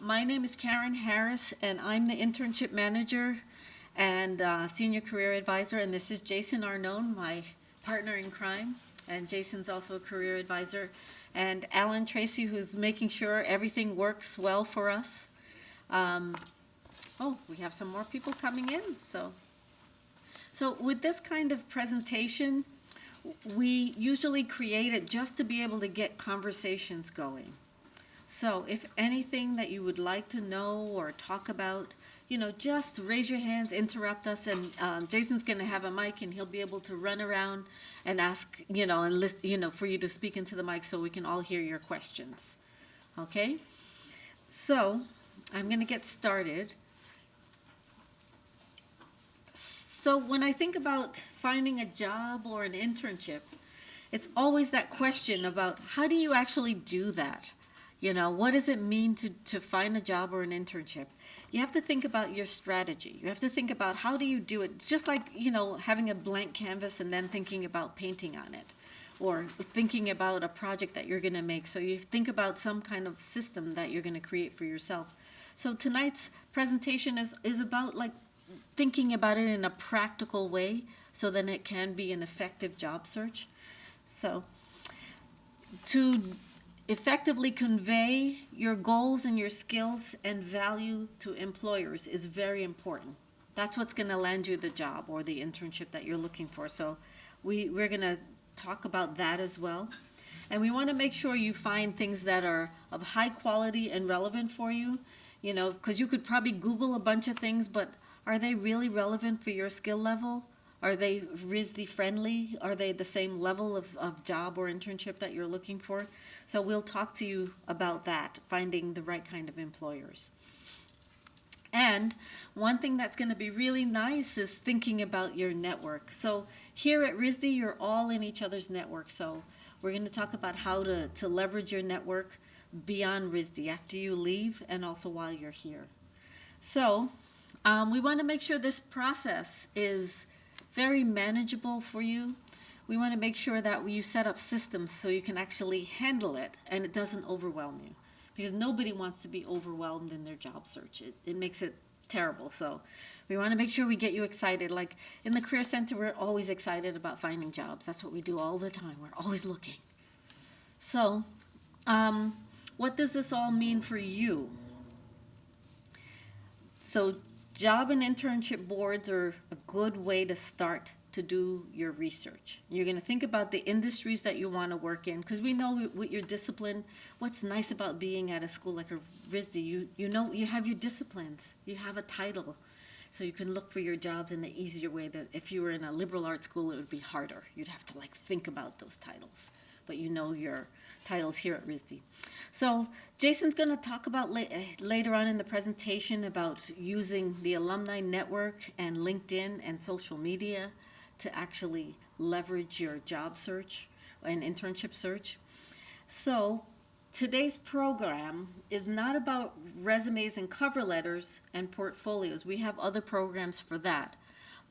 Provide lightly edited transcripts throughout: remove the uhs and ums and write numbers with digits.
My name is Karen Harris, and I'm the Internship Manager and Senior Career Advisor, and this is Jason Arnone, my partner in crime, and Jason's also a Career Advisor, and Alan Tracy, who's making sure everything works well for us. We have some more people coming in, so with this kind of presentation, we usually create it just to be able to get conversations going. So if anything that you would like to know or talk about, just raise your hands, interrupt us, and Jason's going to have a mic, and he'll be able to run around and ask, and list, for you to speak into the mic so we can all hear your questions. Okay? So I'm going to get started. So when I think about finding a job or an internship, it's always that question about how do you actually do that? What does it mean to find a job or an internship? You have to think about your strategy. You have to think about how do you do it. It's just like, having a blank canvas and then thinking about painting on it, or thinking about a project that you're going to make. So you think about some kind of system that you're going to create for yourself. So tonight's presentation is about thinking about it in a practical way so then it can be an effective job search. So to effectively convey your goals and your skills and value to employers is very important. That's what's going to land you the job or the internship that you're looking for. So we're going to talk about that as well. And we want to make sure you find things that are of high quality and relevant for you, because you could probably Google a bunch of things, but are they really relevant for your skill level? Are they RISD friendly? Are they the same level of job or internship that you're looking for? So we'll talk to you about that, finding the right kind of employers. And one thing that's going to be really nice is thinking about your network. So here at RISD, you're all in each other's network. So we're going to talk about how to leverage your network beyond RISD after you leave and also while you're here. So we want to make sure this process is very manageable for you. We want to make sure that you set up systems so you can actually handle it and it doesn't overwhelm you, because nobody wants to be overwhelmed in their job search. It makes it terrible. So we want to make sure we get you excited. Like in the Career Center, we're always excited about finding jobs. That's what we do all the time. We're always looking. So what does this all mean for you? So job and internship boards are a good way to start to do your research. You're going to think about the industries that you want to work in, because we know with your discipline, what's nice about being at a school like a RISD, you have your disciplines, you have a title, so you can look for your jobs in an easier way. That if you were in a liberal arts school, it would be harder. You'd have to think about those titles, but your titles here at RISD. So Jason's going to talk about later on in the presentation about using the alumni network and LinkedIn and social media to actually leverage your job search and internship search. So today's program is not about resumes and cover letters and portfolios. We have other programs for that.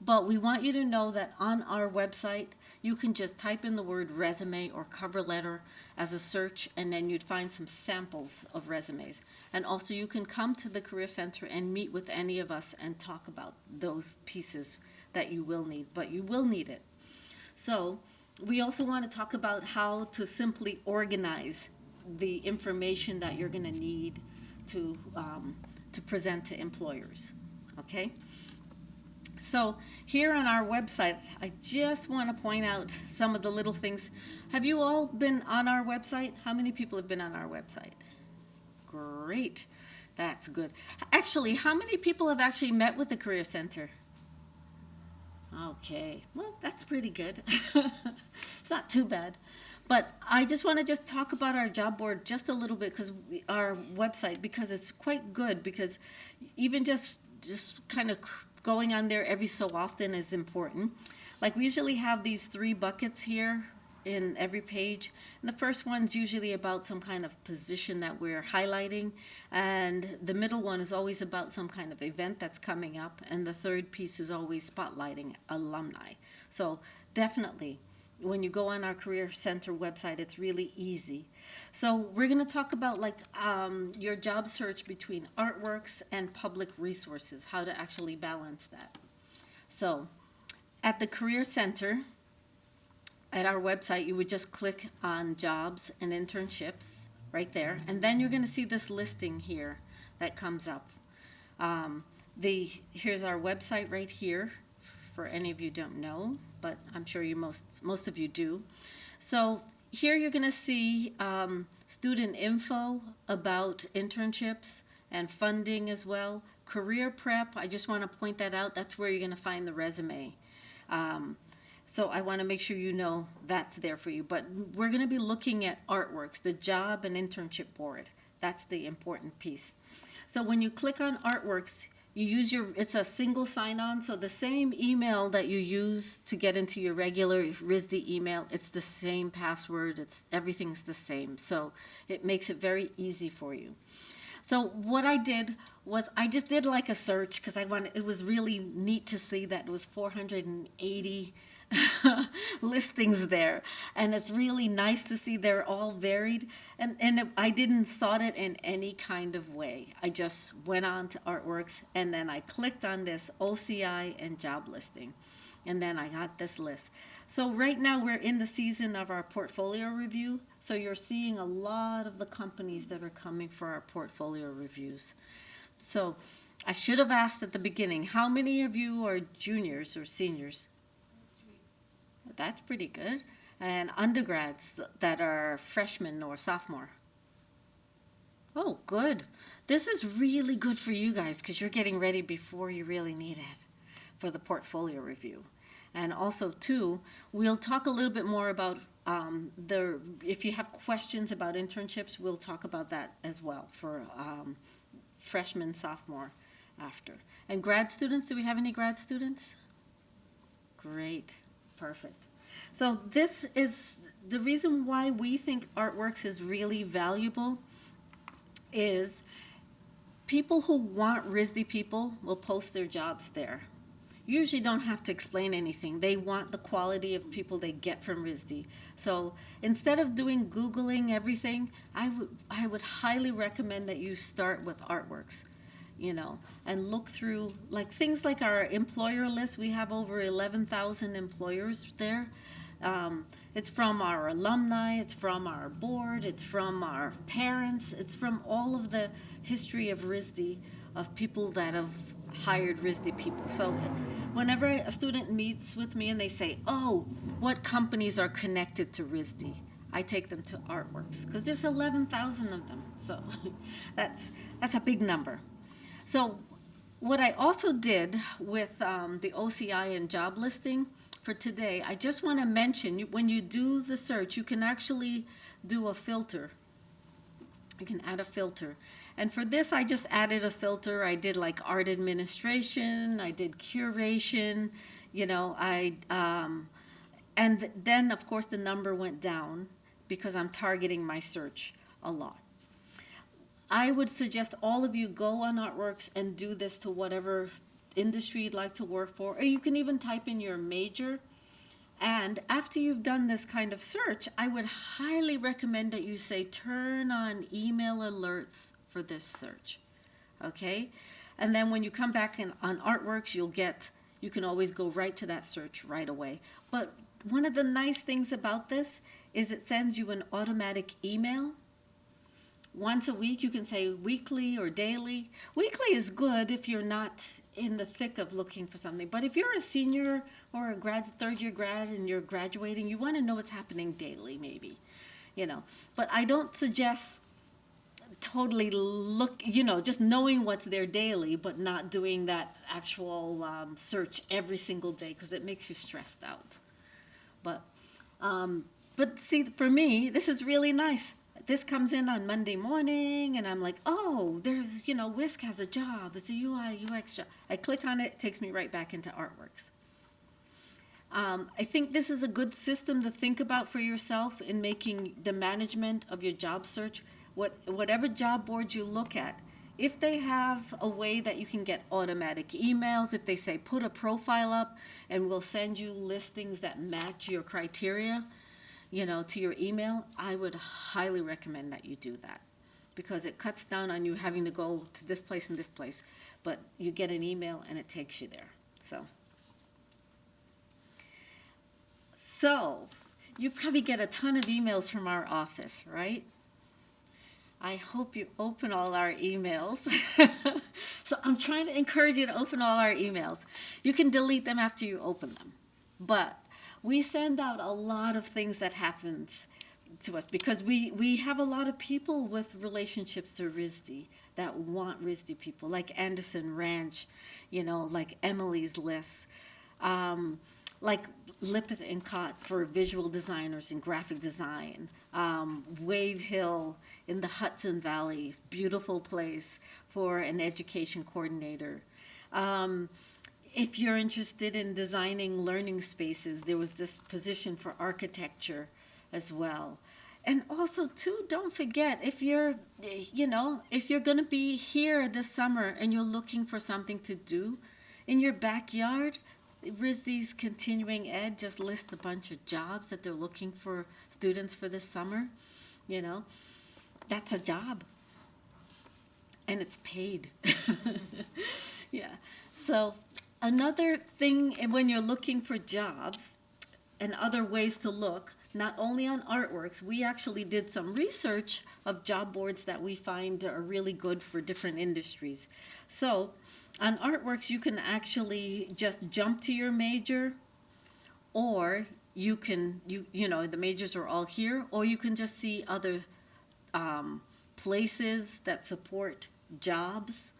But we want you to know that on our website, you can just type in the word resume or cover letter as a search, and then you'd find some samples of resumes. And also you can come to the Career Center and meet with any of us and talk about those pieces that you will need, but you will need it. So we also want to talk about how to simply organize the information that you're going to need to present to employers, okay? So here on our website, I just want to point out some of the little things. Have you all been on our website? How many people have been on our website? Great. That's good. Actually, how many people have actually met with the Career Center? Okay. Well, that's pretty good. It's not too bad. But I just want to talk about our job board just a little bit, because our website, because it's quite good, because even just kind of going on there every so often is important. We usually have these 3 buckets here in every page. And the first one's usually about some kind of position that we're highlighting. And the middle one is always about some kind of event that's coming up. And the third piece is always spotlighting alumni. So definitely when you go on our Career Center website, it's really easy. So we're going to talk about like your job search between artworks and public resources, how to actually balance that. So at the Career Center, at our website, you would just click on jobs and internships right there. And then you're going to see this listing here that comes up. Here's our website right here for any of you who don't know, but I'm sure you most of you do. So here you're going to see student info about internships and funding as well. Career prep, I just want to point that out. That's where you're going to find the resume. So I want to make sure you know that's there for you. But we're going to be looking at artworks, the job and internship board. That's the important piece. So when you click on artworks, you use it's a single sign-on, so the same email that you use to get into your regular RISD email, it's the same password, everything's the same. So it makes it very easy for you. So what I did was I just did like a search because it was really neat to see that it was 480 listings there, and it's really nice to see they're all varied, and I didn't sort it in any kind of way. I just went on to artworks and then I clicked on this OCI and job listing, and then I got this list. So right now we're in the season of our portfolio review, so you're seeing a lot of the companies that are coming for our portfolio reviews. So I should have asked at the beginning, how many of you are juniors or seniors? That's pretty good. And undergrads that are freshmen or sophomore. Oh, good. This is really good for you guys because you're getting ready before you really need it for the portfolio review. And also, too, we'll talk a little bit more about if you have questions about internships, we'll talk about that as well for freshman, sophomore after. And grad students, do we have any grad students? Great. Perfect. So this is the reason why we think artworks is really valuable is people who want RISD people will post their jobs there. Usually don't have to explain anything. They want the quality of people they get from RISD. So instead of doing Googling everything, I would highly recommend that you start with artworks. And look through like things like our employer list. We have over 11,000 employers there. It's from our alumni, it's from our board, it's from our parents, it's from all of the history of RISD, of people that have hired RISD people. So whenever a student meets with me and they say, oh, what companies are connected to RISD? I take them to artworks because there's 11,000 of them. So that's a big number. So what I also did with the OCI and job listing for today, I just want to mention, when you do the search, you can actually do a filter. You can add a filter. And for this, I just added a filter. I did like art administration, I did curation, and then, of course, the number went down because I'm targeting my search a lot. I would suggest all of you go on Artworks and do this to whatever industry you'd like to work for, or you can even type in your major. And after you've done this kind of search, I would highly recommend that you say turn on email alerts for this search, okay? And then when you come back on Artworks, you can always go right to that search right away. But one of the nice things about this is it sends you an automatic email. Once a week, you can say weekly or daily. Weekly is good if you're not in the thick of looking for something. But if you're a senior or a third-year grad and you're graduating, you want to know what's happening daily, maybe, But I don't suggest totally just knowing what's there daily, but not doing that actual search every single day because it makes you stressed out. But see, for me, this is really nice. This comes in on Monday morning, and I'm like, oh, there's, Whisk has a job. It's a UI, UX job. I click on it, it takes me right back into Artworks. I think this is a good system to think about for yourself in making the management of your job search. Whatever job boards you look at, if they have a way that you can get automatic emails, if they say put a profile up and we'll send you listings that match your criteria, to your email, I would highly recommend that you do that, because it cuts down on you having to go to this place and this place, but you get an email and it takes you there. So you probably get a ton of emails from our office, right? I hope you open all our emails. So I'm trying to encourage you to open all our emails. You can delete them after you open them, but we send out a lot of things that happens to us, because we have a lot of people with relationships to RISD that want RISD people, like Anderson Ranch, like Emily's List, like Lippert and Cott for visual designers and graphic design, Wave Hill in the Hudson Valley, beautiful place for an education coordinator. If you're interested in designing learning spaces, there was this position for architecture as well. And also, too, don't forget, if you're going to be here this summer and you're looking for something to do in your backyard, RISD's Continuing Ed just lists a bunch of jobs that they're looking for students for this summer. That's a job. And it's paid. Yeah. So another thing when you're looking for jobs and other ways to look, not only on Artworks, we actually did some research of job boards that we find are really good for different industries. So on Artworks, you can actually just jump to your major, or you can, the majors are all here, or you can just see other places that support jobs.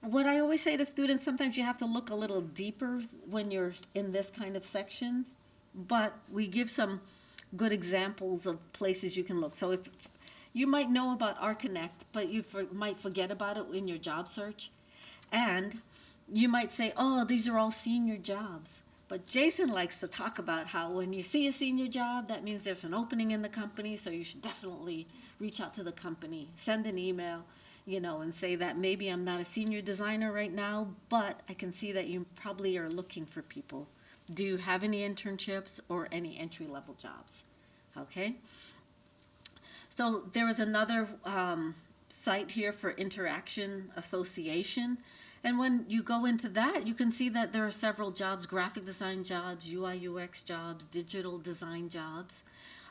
What I always say to students, sometimes you have to look a little deeper when you're in this kind of section, but we give some good examples of places you can look. So if you might know about ArtConnect, but you might forget about it in your job search, and you might say, oh, these are all senior jobs. But Jason likes to talk about how when you see a senior job, that means there's an opening in the company, so you should definitely reach out to the company, send an email, and say that maybe I'm not a senior designer right now, but I can see that you probably are looking for people. Do you have any internships or any entry-level jobs? Okay. So there was another site here for Interaction Association. And when you go into that, you can see that there are several jobs: graphic design jobs, UI UX jobs, digital design jobs.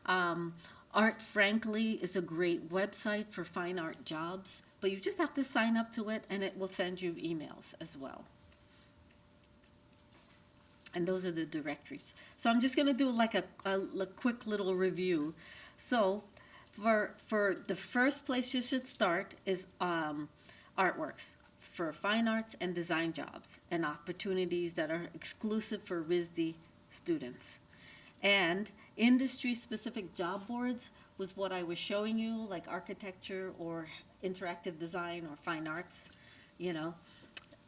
Art Frankly is a great website for fine art jobs, but you just have to sign up to it and it will send you emails as well. And those are the directories. So I'm just going to do like a quick little review. So for the first place you should start is Artworks for fine arts and design jobs and opportunities that are exclusive for RISD students. And industry-specific job boards was what I was showing you, like architecture or interactive design or fine arts.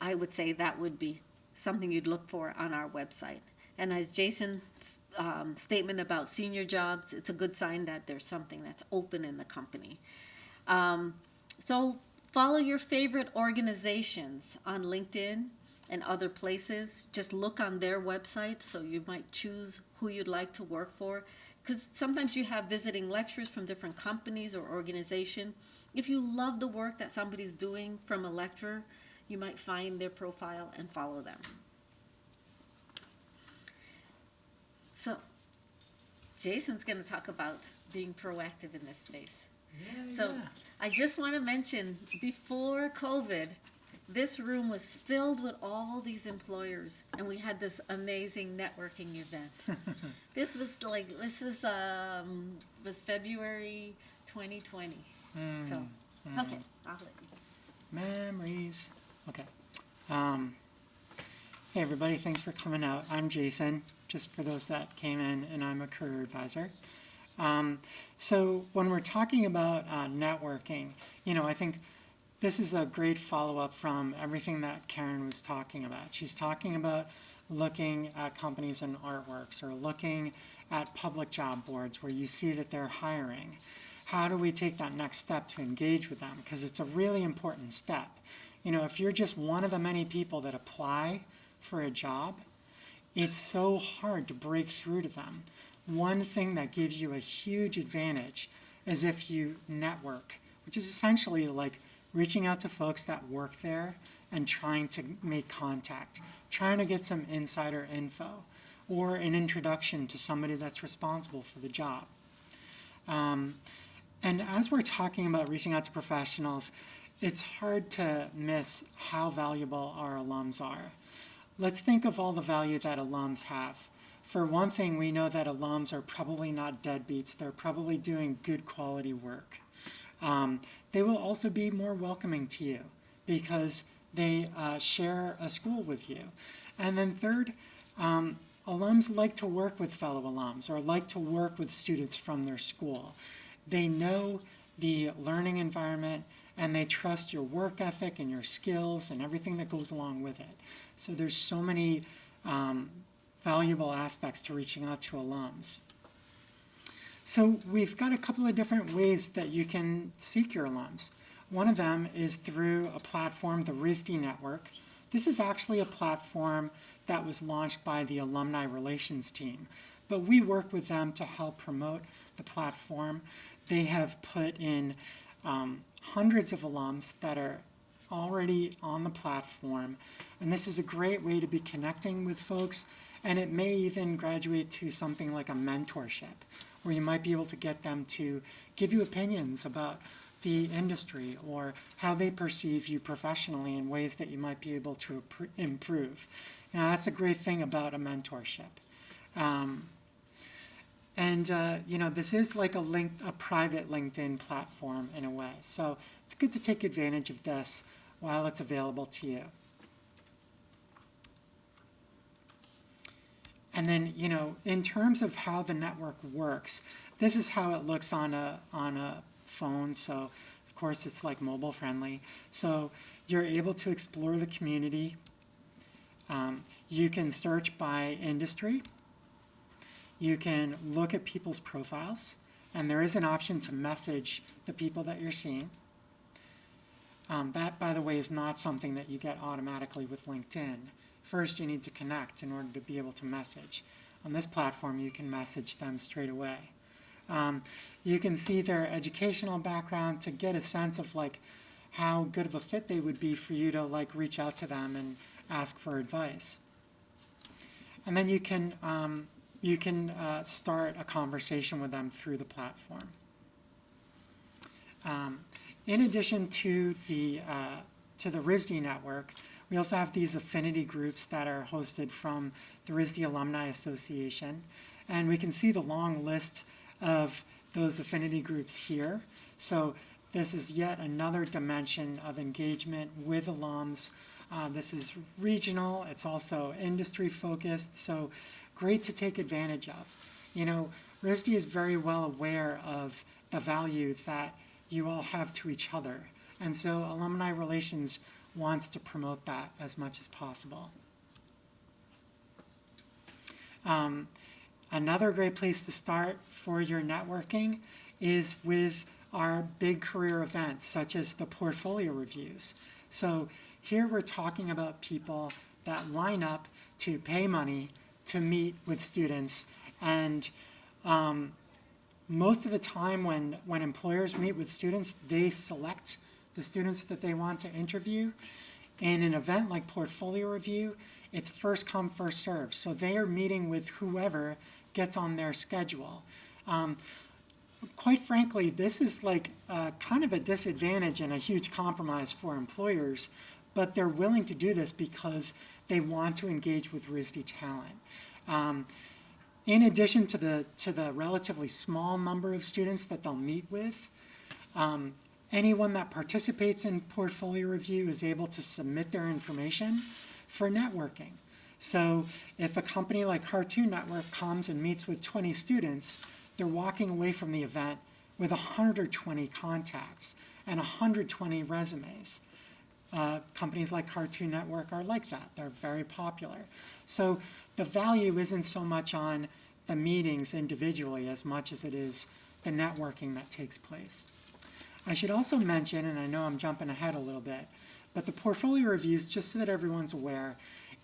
I would say that would be something you'd look for on our website. And as Jason's statement about senior jobs, it's a good sign that there's something that's open in the company. So follow your favorite organizations on LinkedIn and other places. Just look on their website, so you might choose who you'd like to work for, because sometimes you have visiting lecturers from different companies or organization. If you love the work that somebody's doing from a lecturer, you might find their profile and follow them. So Jason's going to talk about being proactive in this space. So I just want to mention, before COVID, this room was filled with all these employers, and we had this amazing networking event. This was February 2020. So, okay, I'll let you go. Memories. Okay. Hey everybody, thanks for coming out. I'm Jason, just for those that came in, and I'm a career advisor. So when we're talking about networking, I think this is a great follow-up from everything that Karen was talking about. She's talking about looking at companies and artworks, or looking at public job boards where you see that they're hiring. how do we take that next step to engage with them? Because it's a really important step. If you're just one of the many people that apply for a job, it's so hard to break through to them. One thing that gives you a huge advantage is if you network, which is essentially like reaching out to folks that work there and trying to make contact, trying to get some insider info or an introduction to somebody that's responsible for the job. And as we're talking about reaching out to professionals, it's hard to miss how valuable our alums are. Let's think of all the value that alums have. For one thing, we know that alums are probably not deadbeats. They're probably doing good quality work. They will also be more welcoming to you because they share a school with you. And then third, alums like to work with fellow alums or like to work with students from their school. They know the learning environment and they trust your work ethic and your skills and everything that goes along with it. So there's so many valuable aspects to reaching out to alums. So we've got a couple of different ways that you can seek your alums. One of them is through a platform, the RISD Network. This is actually a platform that was launched by the Alumni Relations team, but we work with them to help promote the platform. They have put in hundreds of alums that are already on the platform, and this is a great way to be connecting with folks, and it may even graduate to something like a mentorship, where you might be able to get them to give you opinions about the industry or how they perceive you professionally in ways that you might be able to improve. That's a great thing about a mentorship. This is like a private LinkedIn platform in a way. So it's good to take advantage of this while it's available to you. And then, in terms of how the network works, this is how it looks on a phone. So, of course, it's like mobile friendly. So you're able to explore the community. You can search by industry. You can look at people's profiles. And there is an option to message the people that you're seeing. That, by the way, is not something that you get automatically with LinkedIn. First, you need to connect in order to be able to message. On this platform, you can message them straight away. You can see their educational background to get a sense of how good of a fit they would be for you to reach out to them and ask for advice. And then you can start a conversation with them through the platform. In addition to the RISD network, we also have these affinity groups that are hosted from the RISD Alumni Association. And we can see the long list of those affinity groups here. So this is yet another dimension of engagement with alums. This is regional. It's also industry focused. So great to take advantage of. RISD is very well aware of the value that you all have to each other. And so Alumni Relations wants to promote that as much as possible. Another great place to start for your networking is with our big career events, such as the portfolio reviews. So here we're talking about people that line up to pay money to meet with students. And most of the time when employers meet with students, they select the students that they want to interview. In an event like portfolio review, it's first come, first serve. So they are meeting with whoever gets on their schedule. Quite frankly, this is kind of a disadvantage and a huge compromise for employers, but they're willing to do this because they want to engage with RISD talent. In addition to the relatively small number of students that they'll meet with, anyone that participates in portfolio review is able to submit their information for networking. So if a company like Cartoon Network comes and meets with 20 students, they're walking away from the event with 120 contacts and 120 resumes. Companies like Cartoon Network are like that. They're very popular. So the value isn't so much on the meetings individually as much as it is the networking that takes place. I should also mention, and I know I'm jumping ahead a little bit, but the portfolio reviews, just so that everyone's aware,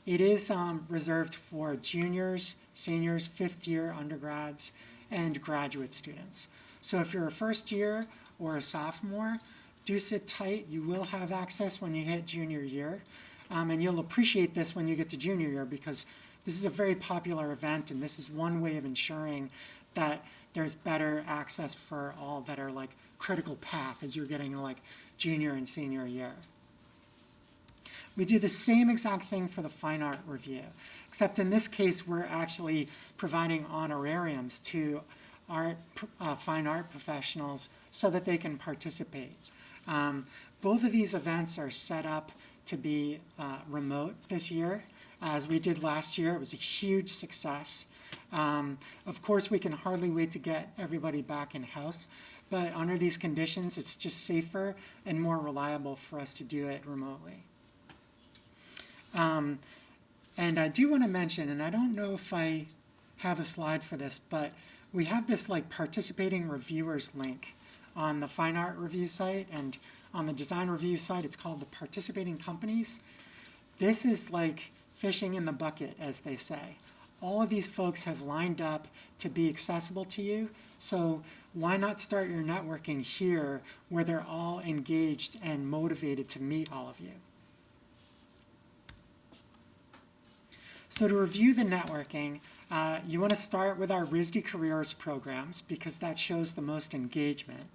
it is reserved for juniors, seniors, fifth-year undergrads, and graduate students. So if you're a first year or a sophomore, do sit tight. You will have access when you hit junior year. And you'll appreciate this when you get to junior year because this is a very popular event, and this is one way of ensuring that there's better access for all that are like critical path as you're getting like junior and senior year. We do the same exact thing for the fine art review, except in this case we're actually providing honorariums to fine art professionals so that they can participate. Both of these events are set up to be remote this year. As we did last year, it was a huge success. Of course, we can hardly wait to get everybody back in-house, but under these conditions, it's just safer and more reliable for us to do it remotely. And I do want to mention, and I don't know if I have a slide for this, but we have this like participating reviewers link on the fine art review site, and on the design review site, it's called the participating companies. This is like fishing in the bucket, as they say. All of these folks have lined up to be accessible to you, so why not start your networking here where they're all engaged and motivated to meet all of you? So to review the networking, you want to start with our RISD Careers programs because that shows the most engagement.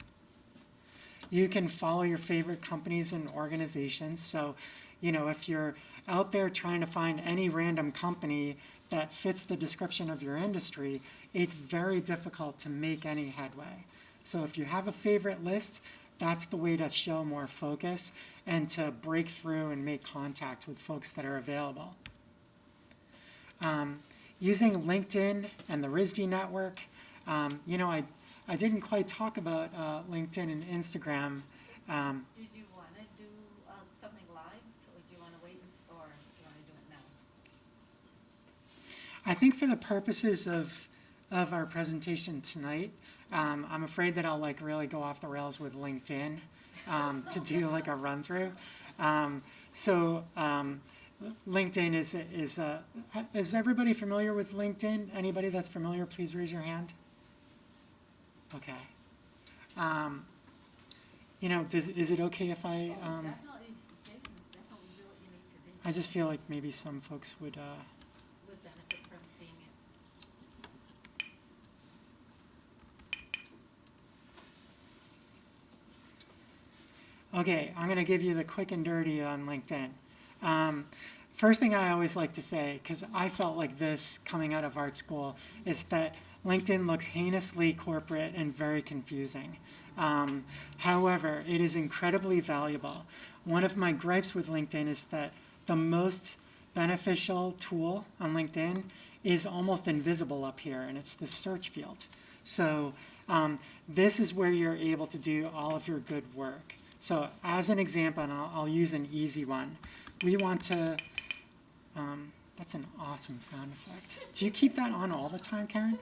You can follow your favorite companies and organizations. So, you know, if you're out there trying to find any random company that fits the description of your industry, it's very difficult to make any headway. So if you have a favorite list, that's the way to show more focus and to break through and make contact with folks that are available. Using LinkedIn and the RISD network, you know, I didn't quite talk about LinkedIn and Instagram. Did you want to do something live, or do you want to wait, or do you want to do it now? I think for the purposes of our presentation tonight, I'm afraid that I'll like really go off the rails with LinkedIn to do like a run through. LinkedIn is everybody familiar with LinkedIn? Anybody that's familiar, please raise your hand. Okay. You know, is it okay if I? Definitely, Jason, definitely do what you need to do. I just feel like maybe some folks would. Would benefit from seeing it. Okay, I'm going to give you the quick and dirty on LinkedIn. First thing I always like to say, because I felt like this coming out of art school, is that LinkedIn looks heinously corporate and very confusing. However, it is incredibly valuable. One of my gripes with LinkedIn is that the most beneficial tool on LinkedIn is almost invisible up here, and it's the search field. So this is where you're able to do all of your good work. So as an example, and I'll use an easy one, we want to, that's an awesome sound effect. Do you keep that on all the time, Karen?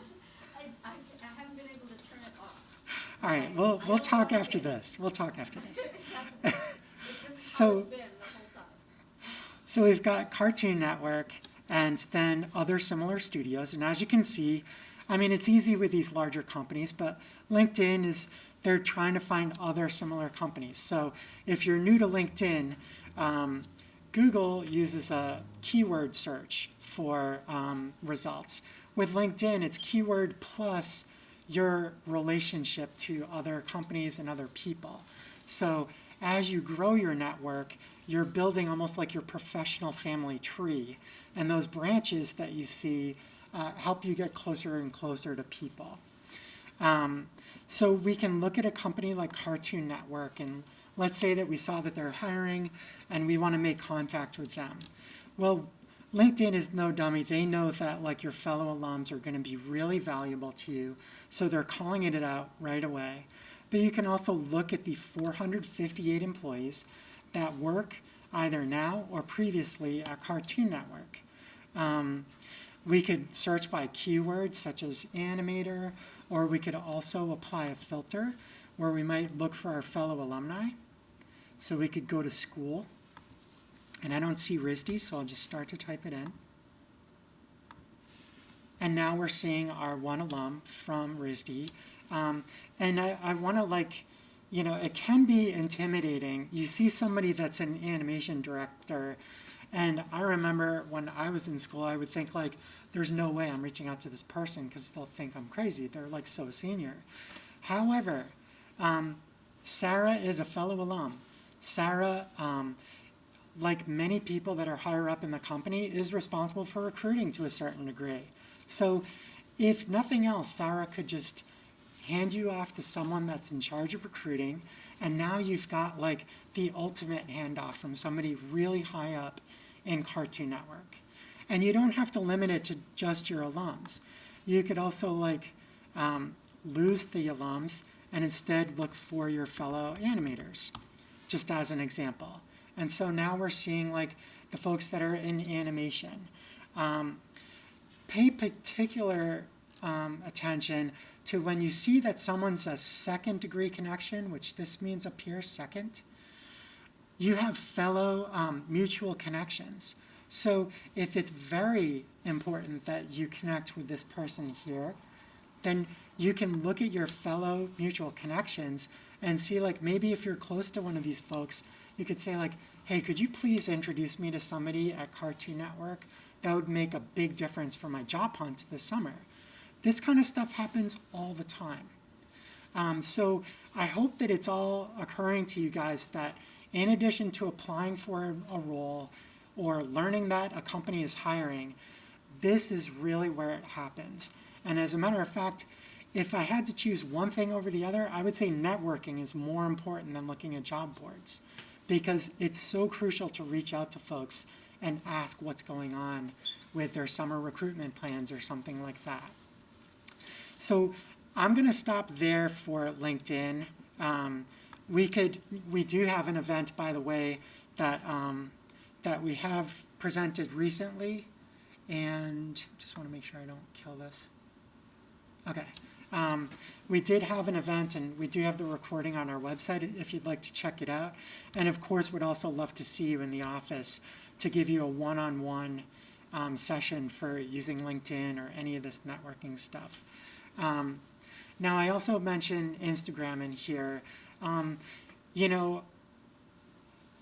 I haven't been able to turn it off. All right, we'll talk after this. We'll talk after this. This is how it's been the whole time. So we've got Cartoon Network and then other similar studios. And as you can see, I mean, it's easy with these larger companies, but LinkedIn is, they're trying to find other similar companies. So if you're new to LinkedIn, Google uses a keyword search for results. With LinkedIn, it's keyword plus your relationship to other companies and other people. So as you grow your network, you're building almost like your professional family tree. And those branches that you see help you get closer and closer to people. So we can look at a company like Cartoon Network, and let's say that we saw that they're hiring and we want to make contact with them. Well, LinkedIn is no dummy. They know that like your fellow alums are going to be really valuable to you, so they're calling it out right away. But you can also look at the 458 employees that work either now or previously at Cartoon Network. We could search by keywords such as animator or we could also apply a filter where we might look for our fellow alumni. So we could go to school, and I don't see RISD, so I'll just start to type it in. And now we're seeing our one alum from RISD. And I want to, like, you know, it can be intimidating. You see somebody that's an animation director, and I remember when I was in school, I would think, like, there's no way I'm reaching out to this person because they'll think I'm crazy. They're, like, so senior. However, Sarah is a fellow alum. Sarah, like many people that are higher up in the company, is responsible for recruiting to a certain degree. So if nothing else, Sarah could just hand you off to someone that's in charge of recruiting, and now you've got like the ultimate handoff from somebody really high up in Cartoon Network. And you don't have to limit it to just your alums. You could also like lose the alums and instead look for your fellow animators, just as an example. And so now we're seeing like the folks that are in animation. Pay particular attention to when you see that someone's a second degree connection, which this means up here, second, you have fellow mutual connections. So if it's very important that you connect with this person here, then you can look at your fellow mutual connections and see like maybe if you're close to one of these folks, you could say like, hey, could you please introduce me to somebody at Cartoon Network? That would make a big difference for my job hunt this summer. This kind of stuff happens all the time. So I hope that it's all occurring to you guys that in addition to applying for a role or learning that a company is hiring, this is really where it happens. And as a matter of fact, if I had to choose one thing over the other, I would say networking is more important than looking at job boards, because it's so crucial to reach out to folks and ask what's going on with their summer recruitment plans or something like that. So I'm going to stop there for LinkedIn. We do have an event, by the way, that we have presented recently, and just want to make sure I don't kill this. Okay. We did have an event, and we do have the recording on our website if you'd like to check it out. And of course, would also love to see you in the office to give you a one-on-one session for using LinkedIn or any of this networking stuff. Now, I also mentioned Instagram in here. You know,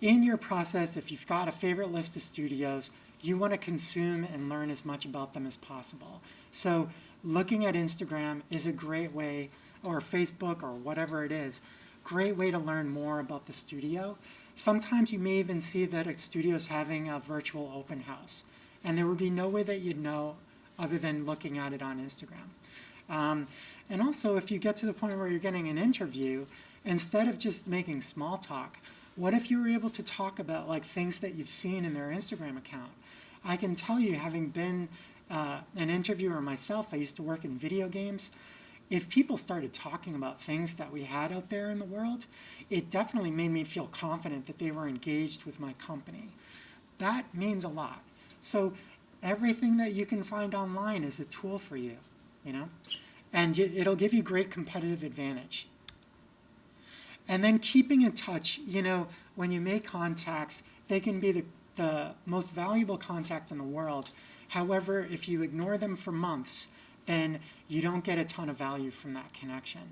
in your process, if you've got a favorite list of studios, you want to consume and learn as much about them as possible. So looking at Instagram is a great way, or Facebook or whatever it is, great way to learn more about the studio. Sometimes you may even see that a studio is having a virtual open house, and there would be no way that you'd know other than looking at it on Instagram. And also, if you get to the point where you're getting an interview, instead of just making small talk, what if you were able to talk about like things that you've seen in their Instagram account? I can tell you, having been an interviewer myself, I used to work in video games. If people started talking about things that we had out there in the world, it definitely made me feel confident that they were engaged with my company. That means a lot. So everything that you can find online is a tool for you, you know? And it'll give you great competitive advantage. And then keeping in touch, you know, when you make contacts, they can be the most valuable contact in the world. However, if you ignore them for months, then you don't get a ton of value from that connection.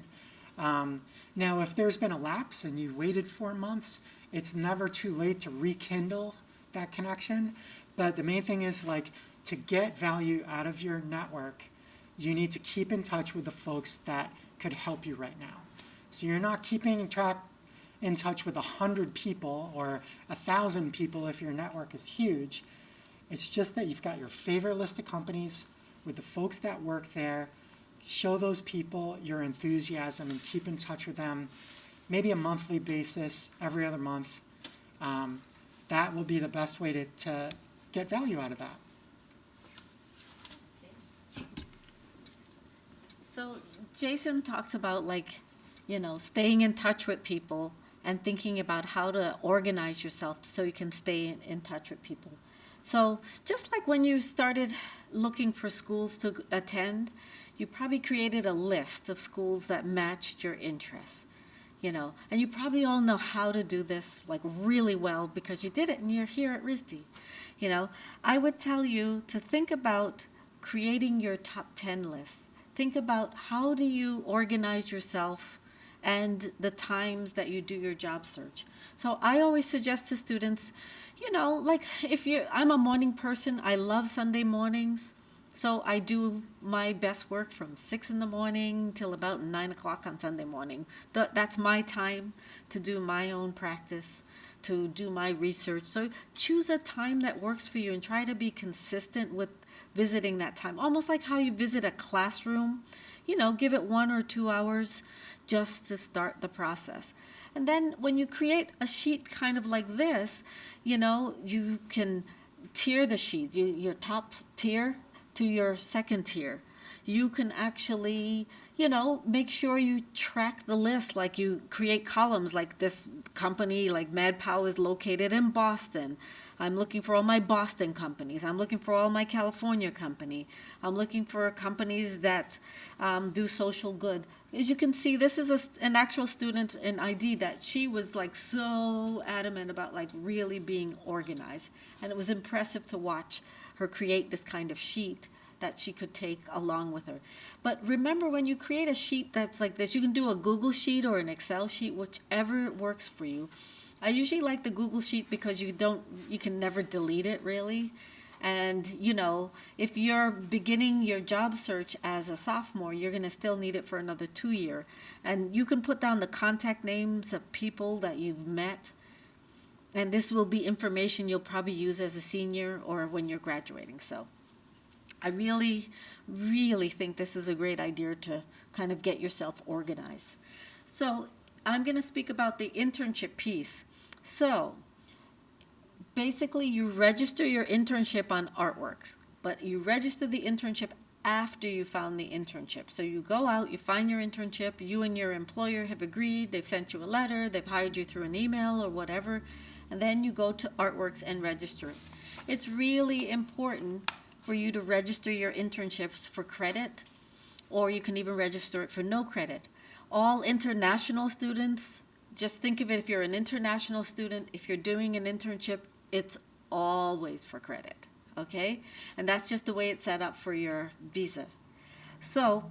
Now, if there's been a lapse and you waited 4 months, it's never too late to rekindle that connection. But the main thing is, like, to get value out of your network, you need to keep in touch with the folks that could help you right now. So you're not keeping in touch with 100 people or 1,000 people if your network is huge. It's just that you've got your favorite list of companies with the folks that work there. Show those people your enthusiasm and keep in touch with them, maybe a monthly basis, every other month. That will be the best way to get value out of that. So Jason talks about, like, you know, staying in touch with people and thinking about how to organize yourself so you can stay in touch with people. So just like when you started looking for schools to attend, you probably created a list of schools that matched your interests, and you probably all know how to do this like really well because you did it and you're here at RISD. I would tell you to think about creating your top 10 list. Think about how do you organize yourself and the times that you do your job search. So I always suggest to students, like I'm a morning person, I love Sunday mornings. So I do my best work from 6 in the morning till about 9 o'clock on Sunday morning. That's my time to do my own practice, to do my research. So choose a time that works for you and try to be consistent with visiting that time. Almost like how you visit a classroom, give it 1 or 2 hours just to start the process. And then when you create a sheet kind of like this, you can tier the sheet, your top tier to your second tier. You can actually, make sure you track the list, like you create columns like this company, like MadPow is located in Boston. I'm looking for all my Boston companies. I'm looking for all my California company. I'm looking for companies that do social good. As you can see, this is an actual student in ID that she was like so adamant about like really being organized. And it was impressive to watch her create this kind of sheet that she could take along with her. But remember, when you create a sheet that's like this, you can do a Google sheet or an Excel sheet, whichever works for you. I usually like the Google sheet because you can never delete it really. And, if you're beginning your job search as a sophomore, you're going to still need it for another 2 years. And you can put down the contact names of people that you've met. And this will be information you'll probably use as a senior or when you're graduating. So I really, really think this is a great idea to kind of get yourself organized. So I'm going to speak about the internship piece. So basically, you register your internship on Artworks, but you register the internship after you found the internship. So you go out, you find your internship, you and your employer have agreed, they've sent you a letter, they've hired you through an email or whatever, and then you go to Artworks and register it. It's really important for you to register your internships for credit, or you can even register it for no credit. All international students, just think of it, if you're an international student, if you're doing an internship, it's always for credit, okay? And that's just the way it's set up for your visa. So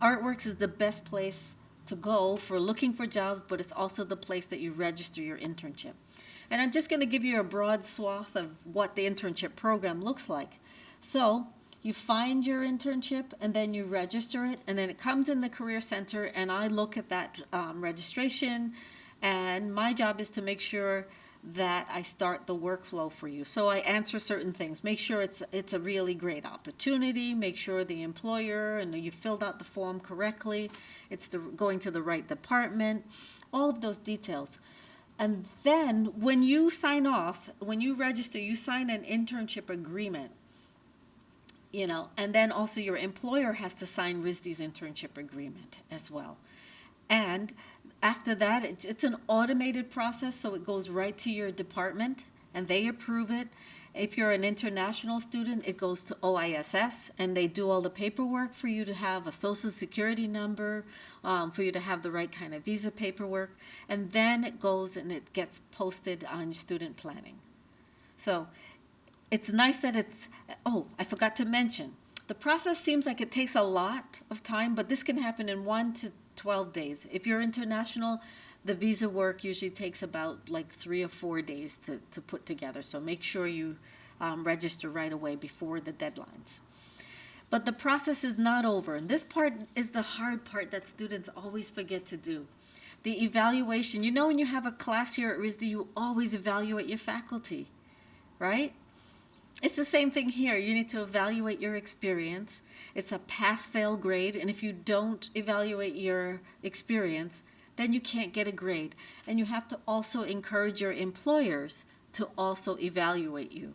Artworks is the best place to go for looking for jobs, but it's also the place that you register your internship. And I'm just going to give you a broad swath of what the internship program looks like. So you find your internship and then you register it, and then it comes in the Career Center, and I look at that registration, and my job is to make sure that I start the workflow for you. So I answer certain things, make sure it's a really great opportunity, make sure the employer and you filled out the form correctly, it's going to the right department, all of those details. And then when you sign off, when you register, you sign an internship agreement. And then also your employer has to sign RISD's internship agreement as well. And after that, it's an automated process, so it goes right to your department, and they approve it. If you're an international student, it goes to OISS, and they do all the paperwork for you to have a social security number, for you to have the right kind of visa paperwork, and then it goes and it gets posted on your student planning. So it's nice that I forgot to mention, the process seems like it takes a lot of time, but this can happen in 1 to 12 days. If you're international, the visa work usually takes about like 3 or 4 days to put together. So make sure you register right away before the deadlines. But the process is not over. And this part is the hard part that students always forget to do. The evaluation. When you have a class here at RISD, you always evaluate your faculty, right? It's the same thing here. You need to evaluate your experience. It's a pass-fail grade, and if you don't evaluate your experience, then you can't get a grade. And you have to also encourage your employers to also evaluate you.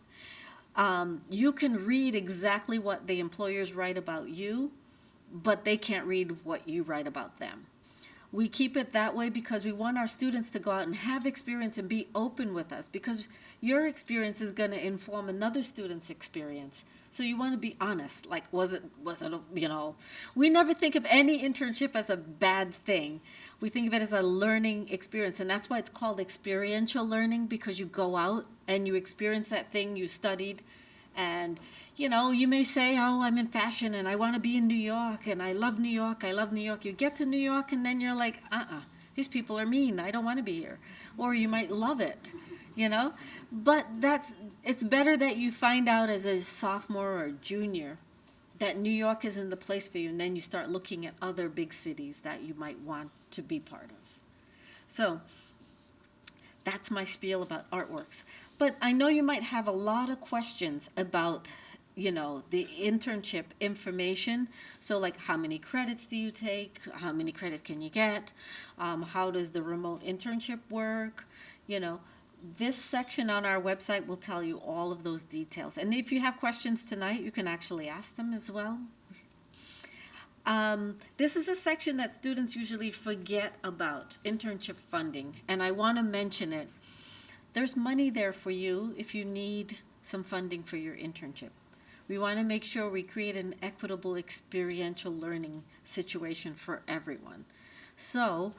You can read exactly what the employers write about you, but they can't read what you write about them. We keep it that way because we want our students to go out and have experience and be open with us, because your experience is going to inform another student's experience. So you want to be honest. Like, was it, we never think of any internship as a bad thing. We think of it as a learning experience. And that's why it's called experiential learning, because you go out and you experience that thing you studied. And, you may say, oh, I'm in fashion and I want to be in New York and I love New York. I love New York. You get to New York and then you're like, these people are mean. I don't want to be here. Or you might love it. But it's better that you find out as a sophomore or junior that New York isn't the place for you, and then you start looking at other big cities that you might want to be part of. So that's my spiel about artworks. But I know you might have a lot of questions about the internship information. So like, how many credits do you take? How many credits can you get? How does the remote internship work? This section on our website will tell you all of those details. And if you have questions tonight, you can actually ask them as well. This is a section that students usually forget about, internship funding. And I want to mention it. There's money there for you if you need some funding for your internship. We want to make sure we create an equitable experiential learning situation for everyone. So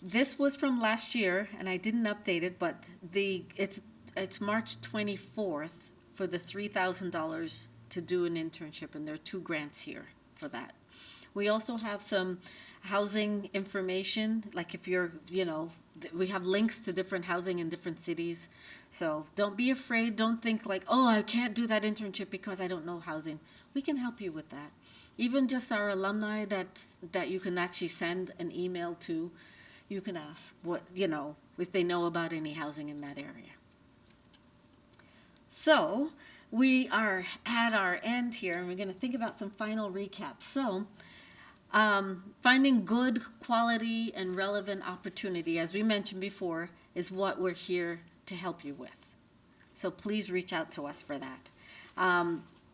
this was from last year, and I didn't update it, but it's March 24th for the $3,000 to do an internship, and there are 2 grants here for that. We also have some housing information, like if you're, we have links to different housing in different cities. So don't be afraid. Don't think like, oh, I can't do that internship because I don't know housing. We can help you with that. Even just our alumni that you can actually send an email to, you can ask if they know about any housing in that area. So we are at our end here, and we're going to think about some final recaps. So finding good quality and relevant opportunity, as we mentioned before, is what we're here to help you with. So please reach out to us for that.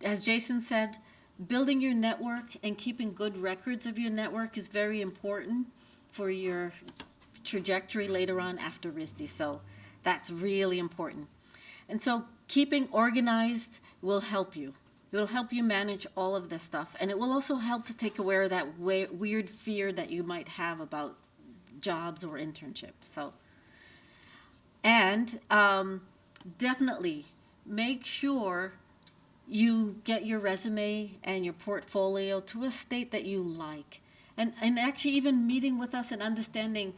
As Jason said, building your network and keeping good records of your network is very important for your trajectory later on after RISD. So that's really important. And so keeping organized will help you. It will help you manage all of this stuff. And it will also help to take away that weird fear that you might have about jobs or internships. And definitely make sure you get your resume and your portfolio to a state that you like. And actually even meeting with us and understanding,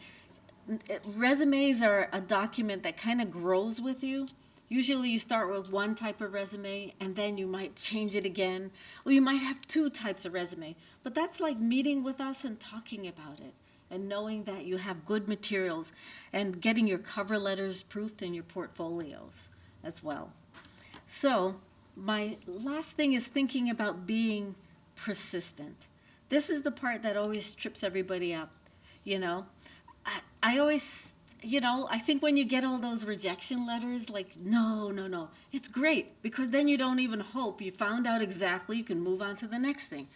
resumes are a document that kind of grows with you. Usually you start with one type of resume and then you might change it again. Or you might have 2 types of resume. But that's like meeting with us and talking about it and knowing that you have good materials and getting your cover letters proofed and your portfolios as well. So my last thing is thinking about being persistent. This is the part that always trips everybody up. I always, I think when you get all those rejection letters, like, no, it's great, because then you don't even hope. You found out exactly, you can move on to the next thing.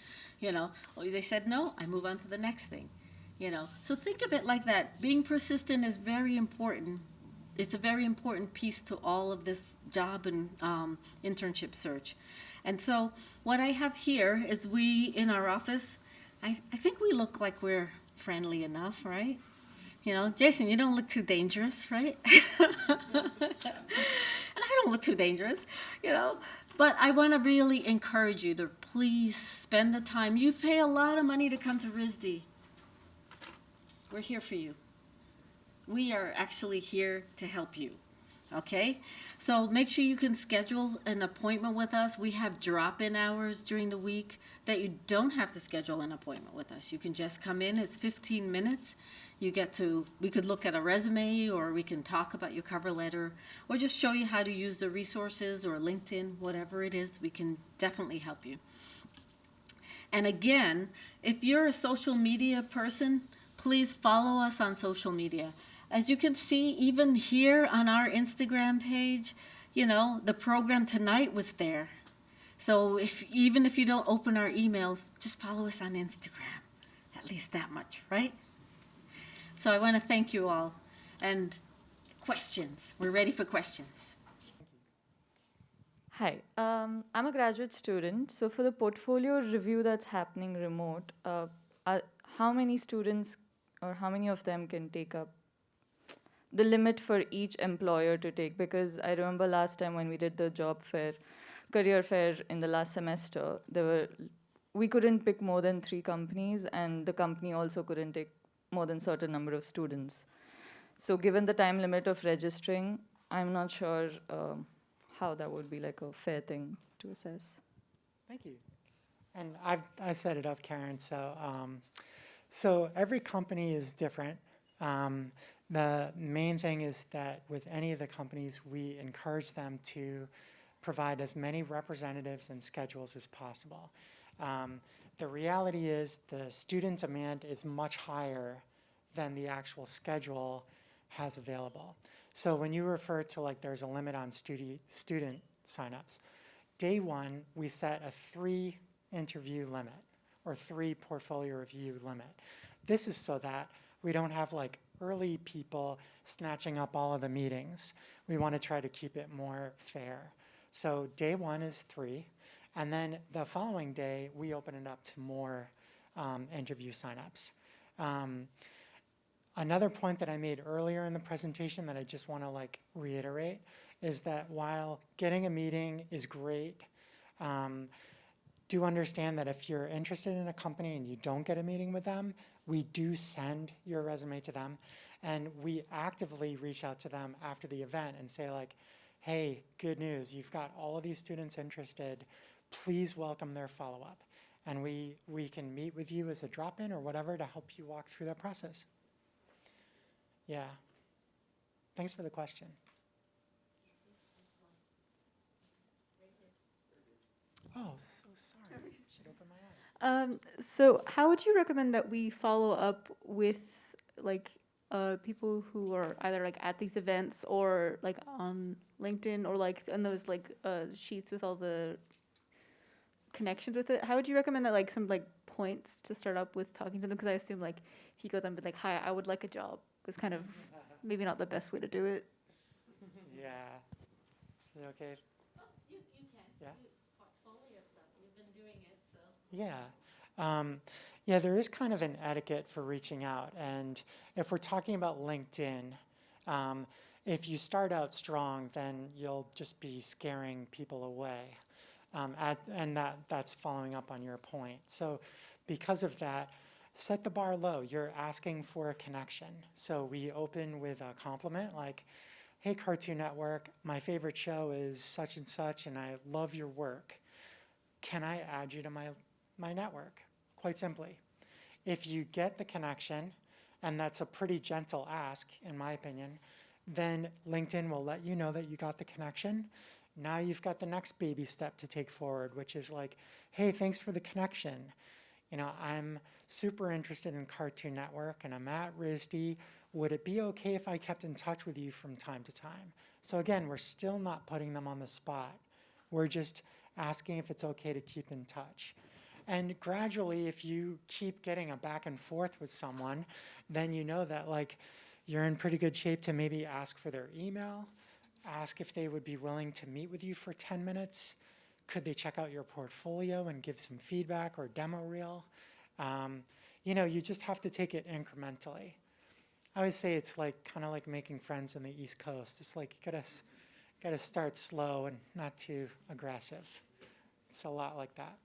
Or they said no, I move on to the next thing. So think of it like that. Being persistent is very important. It's a very important piece to all of this job and internship search. And so what I have here is we, in our office, I think we look like we're friendly enough, right? Jason, you don't look too dangerous, right? And I don't look too dangerous, But I want to really encourage you to please spend the time. You pay a lot of money to come to RISD. We're here for you. We are actually here to help you, okay? So make sure you can schedule an appointment with us. We have drop-in hours during the week that you don't have to schedule an appointment with us. You can just come in. It's 15 minutes. We could look at a resume, or we can talk about your cover letter, or just show you how to use the resources or LinkedIn, whatever it is. We can definitely help you. And again, if you're a social media person, please follow us on social media. As you can see, even here on our Instagram page, the program tonight was there. So even if you don't open our emails, just follow us on Instagram. At least that much, right? So I want to thank you all. And questions. We're ready for questions. Hi, I'm a graduate student. So for the portfolio review that's happening remote, how many students or how many of them can take up the limit for each employer to take? Because I remember last time when we did the job fair, career fair in the last semester, we couldn't pick more than 3 companies, and the company also couldn't take more than certain number of students. So given the time limit of registering, I'm not sure how that would be like a fair thing to assess. Thank you. And I set it up, Karen. So every company is different. The main thing is that with any of the companies, we encourage them to provide as many representatives and schedules as possible. The reality is the student demand is much higher than the actual schedule has available. So when you refer to like there's a limit on student signups, day one, we set a 3 interview limit or 3 portfolio review limit. This is so that we don't have like early people snatching up all of the meetings. We want to try to keep it more fair. So day one is 3. And then the following day, we open it up to more interview signups. Another point that I made earlier in the presentation that I just want to like reiterate is that while getting a meeting is great, do understand that if you're interested in a company and you don't get a meeting with them, we do send your resume to them, and we actively reach out to them after the event and say like, hey, good news, you've got all of these students interested, please welcome their follow-up. And we can meet with you as a drop-in or whatever to help you walk through that process. Yeah. Thanks for the question. Oh, so sorry. Should open my eyes. So how would you recommend that we follow up with like people who are either like at these events or like on LinkedIn or like on those like sheets with all the connections with it? How would you recommend that like some like points to start up with talking to them? Because I assume like if you go to them with like, hi, I would like a job, is kind of maybe not the best way to do it. Yeah. Is it okay? You can. Yeah. Portfolio stuff. You've been doing it, so. Yeah. Yeah, there is kind of an etiquette for reaching out. And if we're talking about LinkedIn, if you start out strong, then you'll just be scaring people away. And that's following up on your point. So because of that, set the bar low. You're asking for a connection. So we open with a compliment like, hey, Cartoon Network, my favorite show is such and I love your work. Can I add you to my network? Quite simply. If you get the connection, and that's a pretty gentle ask, in my opinion, then LinkedIn will let you know that you got the connection. Now you've got the next baby step to take forward, which is like, hey, thanks for the connection. You know, I'm super interested in Cartoon Network and I'm at RISD. Would it be okay if I kept in touch with you from time to time? So again, we're still not putting them on the spot. We're just asking if it's okay to keep in touch. And gradually, if you keep getting a back and forth with someone, then you know that like you're in pretty good shape to maybe ask for their email, ask if they would be willing to meet with you for 10 minutes. Could they check out your portfolio and give some feedback or demo reel? You know, you just have to take it incrementally. I always say it's like kind of like making friends on the East Coast. It's like you gotta start slow and not too aggressive. It's a lot like that.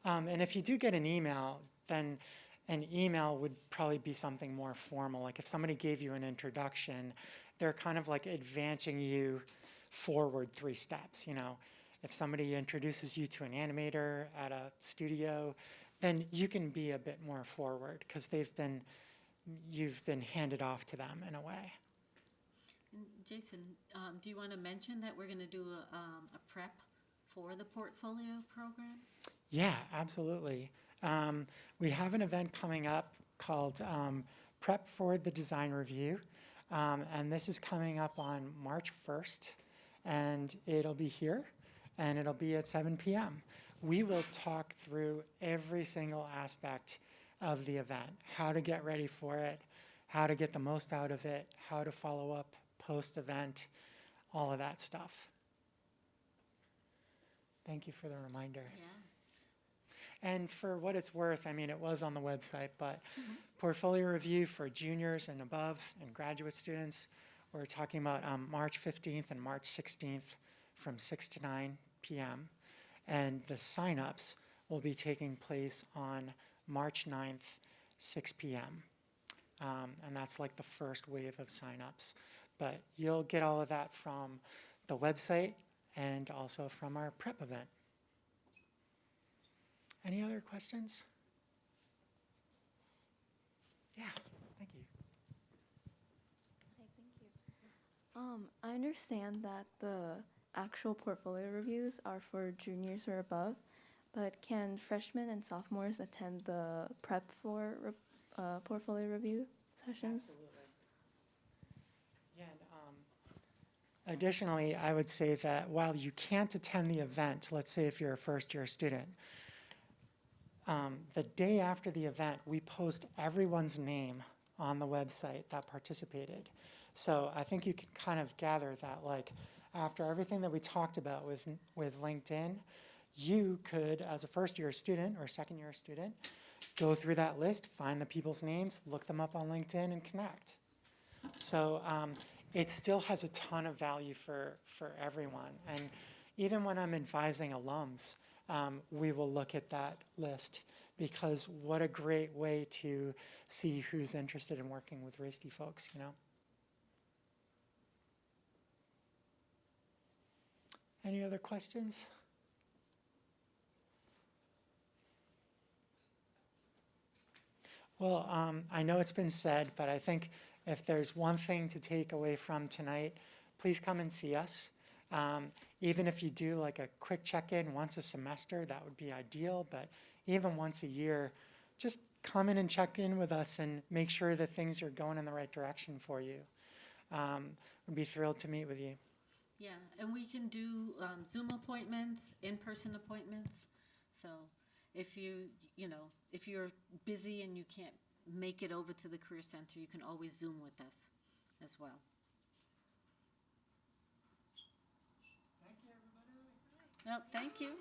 And if you do get an email, then an email would probably be something more formal. Like if somebody gave you an introduction, they're kind of like advancing you forward 3 steps. You know, if somebody introduces you to an animator at a studio, then you can be a bit more forward because you've been handed off to them in a way. And Jason, do you want to mention that we're going to do a prep for the portfolio program? Yeah, absolutely. We have an event coming up called Prep for the Design Review, and this is coming up on March 1st, and it'll be here, and it'll be at 7 p.m. We will talk through every single aspect of the event, how to get ready for it, how to get the most out of it, how to follow up post-event, all of that stuff. Thank you for the reminder. Yeah. And for what it's worth, I mean, it was on the website, but portfolio review for juniors and above and graduate students, we're talking about March 15th and March 16th from 6 to 9 p.m. And the signups will be taking place on March 9th, 6 p.m. And that's like the first wave of signups. But you'll get all of that from the website and also from our prep event. Any other questions? Yeah, thank you. Hi, thank you. I understand that the actual portfolio reviews are for juniors or above, but can freshmen and sophomores attend the prep for portfolio review sessions? Absolutely. Yeah, and, additionally, I would say that while you can't attend the event, let's say if you're a first-year student, the day after the event, we post everyone's name on the website that participated. So I think you can kind of gather that, like, after everything that we talked about with LinkedIn, you could, as a first-year student or second-year student, go through that list, find the people's names, look them up on LinkedIn, and connect. So it still has a ton of value for everyone. And even when I'm advising alums, we will look at that list, because what a great way to see who's interested in working with RISD folks, you know? Any other questions? Well, I know it's been said, but I think if there's one thing to take away from tonight, please come and see us. Even if you do like a quick check-in once a semester, that would be ideal, but even once a year, just come in and check in with us and make sure that things are going in the right direction for you. We'd be thrilled to meet with you. Yeah, and we can do Zoom appointments, in-person appointments. So if if you're busy and you can't make it over to the Career Center, you can always Zoom with us as well. Thank you, everybody. Well, thank you.